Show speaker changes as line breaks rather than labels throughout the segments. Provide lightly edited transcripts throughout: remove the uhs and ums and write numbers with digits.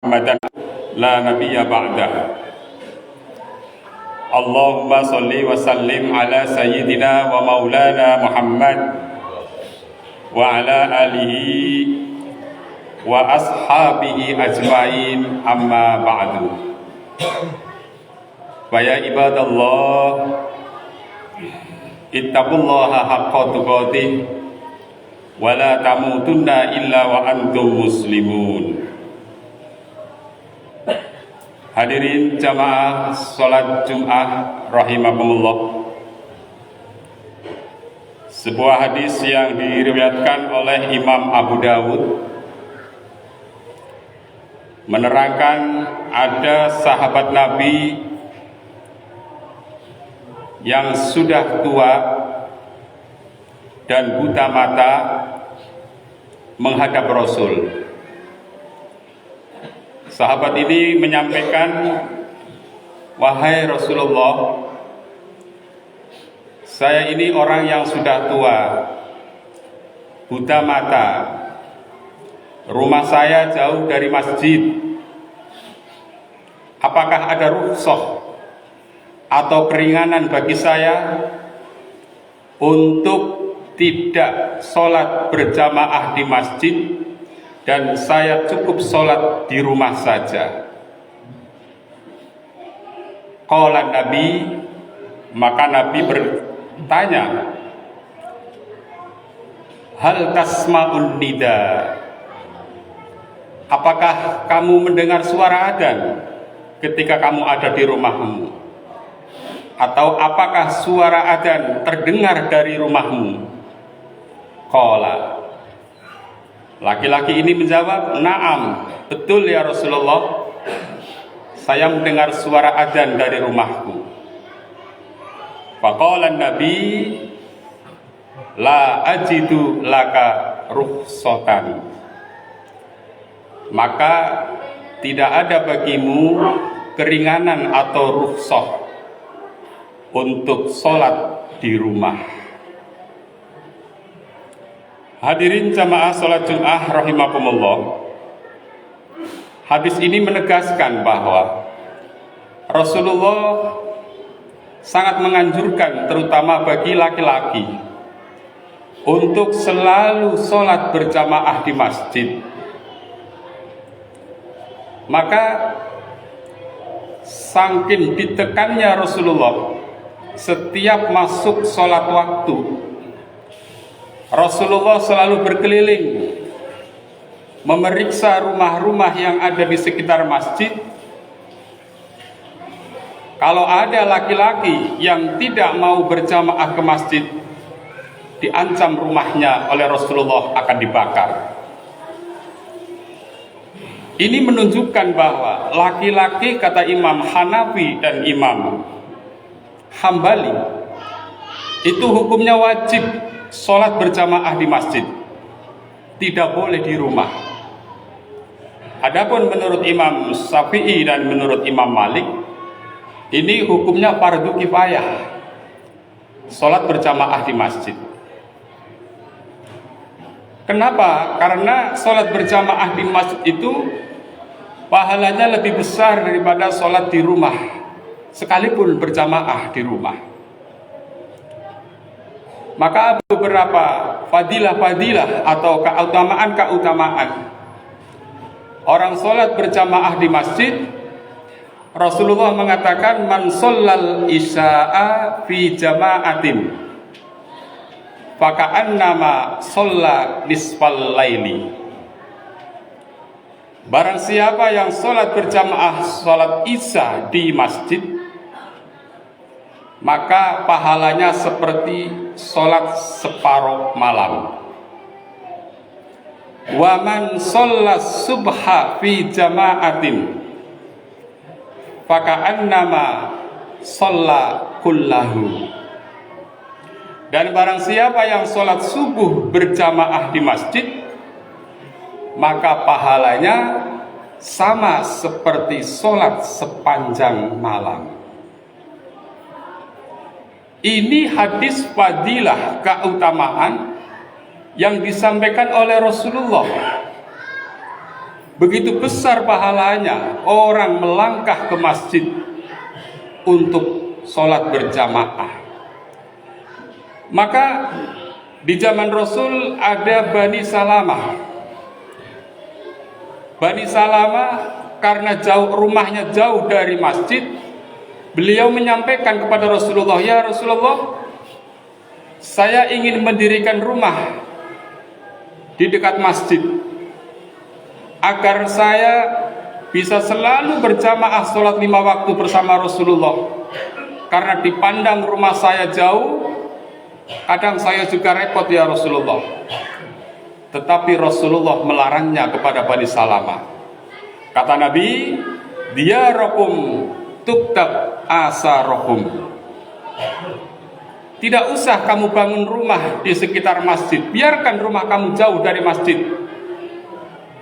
Muhammadan la nabiyya ba'dah. Allahumma salli wa sallim ala sayyidina wa maulana Muhammad wa ala alihi wa ashabihi ajma'in, amma ba'du. Wa ya ibadallah, ittaqullaha haqqa tuqatih wa la tamutunna illa wa antum muslimun. Hadirin jamaah sholat Jum'ah rahimakumullah. Sebuah hadis yang diriwayatkan oleh Imam Abu Dawud menerangkan ada sahabat Nabi yang sudah tua dan buta mata menghadap Rasul. Sahabat ini menyampaikan, "Wahai Rasulullah, saya ini orang yang sudah tua, buta mata. Rumah saya jauh dari masjid. Apakah ada rukhsah atau keringanan bagi saya untuk tidak sholat berjamaah di masjid dan saya cukup sholat di rumah saja?" Qala Nabi, maka Nabi bertanya, "Hal tasma'un nida?" Apakah kamu mendengar suara adzan ketika kamu ada di rumahmu? Atau apakah suara adzan terdengar dari rumahmu? Qala, laki-laki ini menjawab, "Na'am, betul ya Rasulullah, saya mendengar suara adzan dari rumahku." Faqala Nabi, "La ajidu laka rukhsatan." Maka tidak ada bagimu keringanan atau rukhsah untuk sholat di rumah. Hadirin jamaah sholat Jum'ah rahimakumullah, hadis ini menegaskan bahwa Rasulullah sangat menganjurkan terutama bagi laki-laki untuk selalu sholat berjamaah di masjid. Maka saking ditekannya Rasulullah setiap masuk sholat waktu, Rasulullah selalu berkeliling memeriksa rumah-rumah yang ada di sekitar masjid. Kalau ada laki-laki yang tidak mau berjamaah ke masjid, diancam rumahnya oleh Rasulullah akan dibakar. Ini menunjukkan bahwa laki-laki, kata Imam Hanafi dan Imam Hambali, itu hukumnya wajib sholat berjamaah di masjid, tidak boleh di rumah. Adapun menurut Imam Syafi'i dan menurut Imam Malik, ini hukumnya fardu kifayah, sholat berjamaah di masjid. Kenapa? Karena sholat berjamaah di masjid itu pahalanya lebih besar daripada sholat di rumah, sekalipun berjamaah di rumah. Maka beberapa fadilah-fadilah atau keutamaan-keutamaan orang sholat berjamaah di masjid, Rasulullah mengatakan, "Man shollal isya'a fi jama'atin faka'annama sholla nisfal laili." Barang siapa yang sholat berjamaah sholat isya di masjid, maka pahalanya seperti sholat separuh malam. Wa man sholat subha fi jama'atin faka'annama sholla kullahu. Dan barang siapa yang sholat subuh berjamaah di masjid, maka pahalanya sama seperti sholat sepanjang malam. Ini hadis fadilah, keutamaan yang disampaikan oleh Rasulullah Begitu besar pahalanya orang melangkah ke masjid untuk sholat berjamaah. Maka di zaman Rasul ada Bani Salamah. Bani Salamah karena rumahnya jauh dari masjid, beliau menyampaikan kepada Rasulullah, "Ya Rasulullah, saya ingin mendirikan rumah di dekat masjid agar saya bisa selalu berjamaah sholat 5 waktu bersama Rasulullah. Karena dipandang rumah saya jauh, kadang saya juga repot ya Rasulullah." Tetapi Rasulullah melarangnya kepada Bani Salamah. Kata Nabi, "Diyarakum tuktab asarohum." Tidak usah kamu bangun rumah di sekitar masjid, biarkan rumah kamu jauh dari masjid.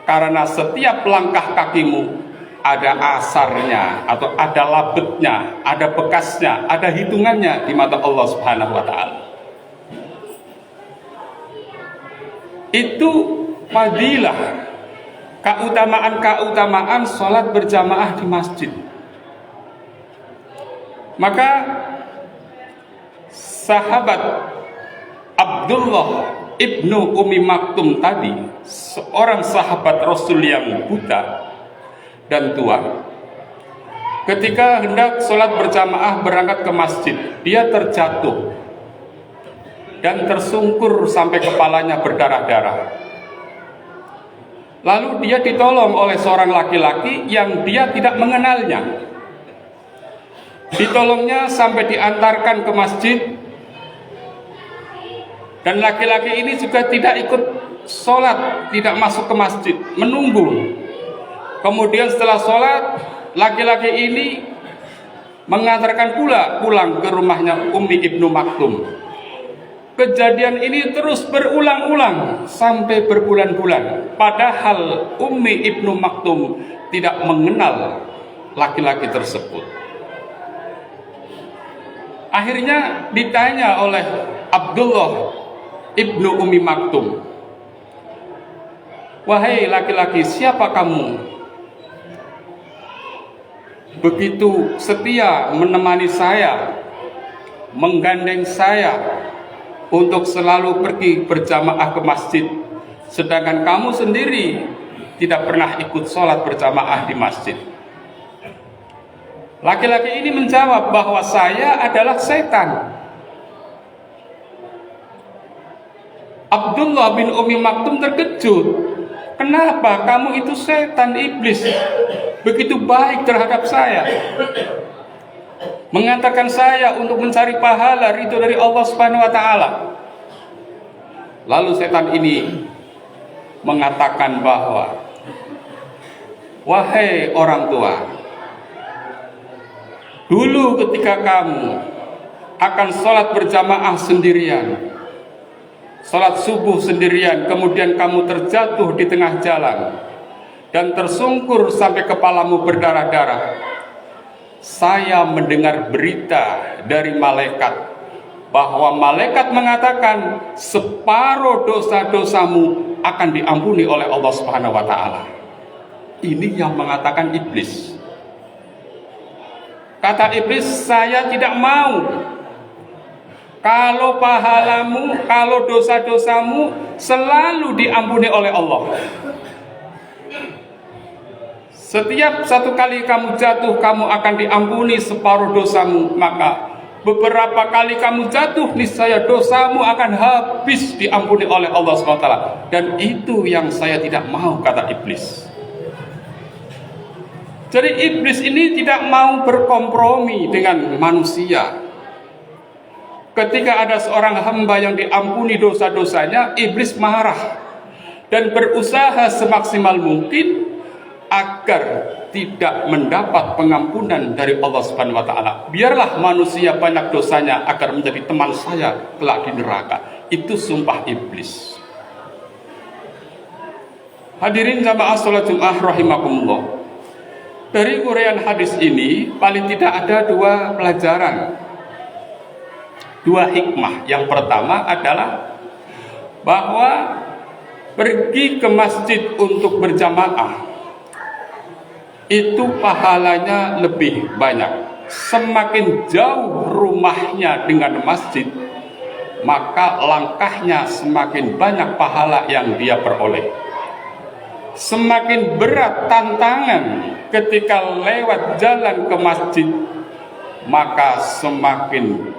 Karena setiap langkah kakimu ada asarnya atau ada labetnya, ada bekasnya, ada hitungannya di mata Allah Subhanahu wa taala. Itu fadilah, keutamaan sholat berjamaah di masjid. Maka sahabat Abdullah ibnu Umi Maktum tadi, seorang sahabat Rasul yang buta dan tua, ketika hendak sholat berjamaah berangkat ke masjid, dia terjatuh dan tersungkur sampai kepalanya berdarah-darah. Lalu dia ditolong oleh seorang laki-laki yang dia tidak mengenalnya. Ditolongnya sampai diantarkan ke masjid. Dan laki-laki ini juga tidak ikut sholat, tidak masuk ke masjid, menunggu. Kemudian setelah sholat, laki-laki ini mengantarkan pula pulang ke rumahnya Ummi ibnu Maktum. Kejadian ini terus berulang-ulang sampai berbulan-bulan. Padahal Ummi ibnu Maktum tidak mengenal laki-laki tersebut. Akhirnya ditanya oleh Abdullah ibnu Umi Maktum, "Wahai laki-laki, siapa kamu? Begitu setia menemani saya, menggandeng saya untuk selalu pergi berjamaah ke masjid, sedangkan kamu sendiri tidak pernah ikut sholat berjamaah di masjid." Laki-laki ini menjawab bahwa saya adalah setan. Abdullah bin Umi Maktum terkejut. "Kenapa kamu itu setan, iblis, begitu baik terhadap saya, mengantarkan saya untuk mencari pahala ridho dari Allah Subhanahu wa taala?" Lalu setan ini mengatakan bahwa, "Wahai orang tua, dulu ketika kamu akan sholat berjamaah sendirian, sholat subuh sendirian, kemudian kamu terjatuh di tengah jalan dan tersungkur sampai kepalamu berdarah-darah, saya mendengar berita dari malaikat bahwa malaikat mengatakan separuh dosa-dosamu akan diampuni oleh Allah Subhanahu wa taala." Ini yang mengatakan iblis. Kata iblis, "Saya tidak mau kalau pahalamu, kalau dosa-dosamu selalu diampuni oleh Allah. Setiap satu kali kamu jatuh, kamu akan diampuni separuh dosamu. Maka beberapa kali kamu jatuh, niscaya dosamu akan habis diampuni oleh Allah SWT. Dan itu yang saya tidak mau," kata iblis. Jadi iblis ini tidak mau berkompromi dengan manusia. Ketika ada seorang hamba yang diampuni dosa-dosanya, iblis marah dan berusaha semaksimal mungkin agar tidak mendapat pengampunan dari Allah Subhanahu wa taala. Biarlah manusia banyak dosanya agar menjadi teman saya kelak di neraka. Itu sumpah iblis. Hadirin jamaah salat Jumat rahimakumullah. Dari uraian hadis ini paling tidak ada dua pelajaran, dua hikmah. Yang pertama adalah bahwa pergi ke masjid untuk berjamaah itu pahalanya lebih banyak. Semakin jauh rumahnya dengan masjid, maka langkahnya semakin banyak pahala yang dia peroleh. Semakin berat tantangan ketika lewat jalan ke masjid, maka semakin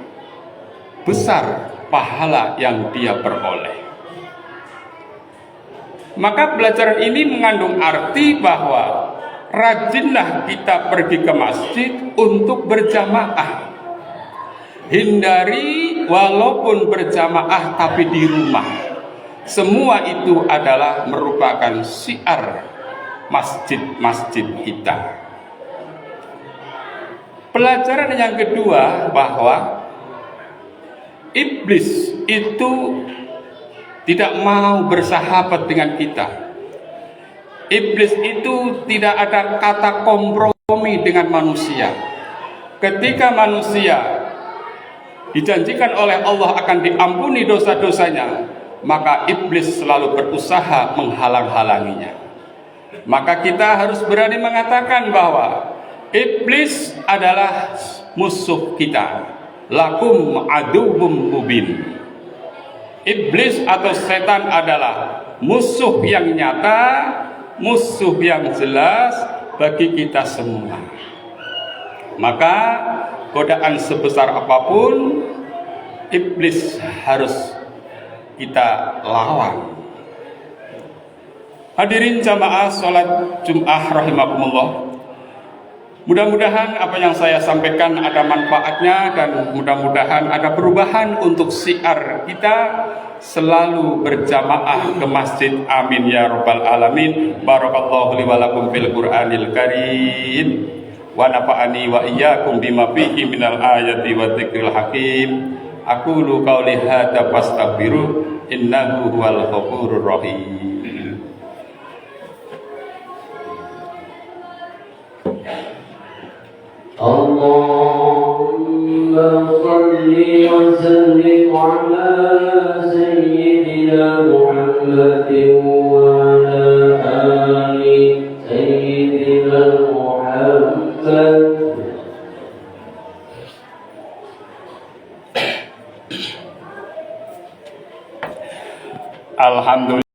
besar pahala yang dia peroleh. Maka pelajaran ini mengandung arti bahwa rajinlah kita pergi ke masjid untuk berjamaah. Hindari walaupun berjamaah tapi di rumah. Semua itu adalah merupakan syiar masjid-masjid kita. Pelajaran yang kedua bahwa iblis itu tidak mau bersahabat dengan kita. Iblis itu tidak ada kata kompromi dengan manusia. Ketika manusia dijanjikan oleh Allah akan diampuni dosa-dosanya, maka iblis selalu berusaha menghalang-halanginya. Maka kita harus berani mengatakan bahwa iblis adalah musuh kita. Lakum aduwwum mubin. Iblis atau setan adalah musuh yang nyata, musuh yang jelas bagi kita semua. Maka godaan sebesar apapun, iblis harus kita lawan. Hadirin jamaah sholat Jum'ah rahimakumullah. Mudah-mudahan apa yang saya sampaikan ada manfaatnya, dan mudah-mudahan ada perubahan untuk syiar kita selalu berjamaah ke masjid. Amin ya rabbal alamin. Barakallahu li wa lakum fil Qur'anil karim wa nafa'ani wa iyyakum bima fihi minal ayati wa dzikril hakim. Aqulu qauli hadza fastaghfiru innahu huwal ghafurur rahim.
اللهم صل وسلم على سيدنا محمد وعلى آل سيدنا محمد.
Alhamdulillah.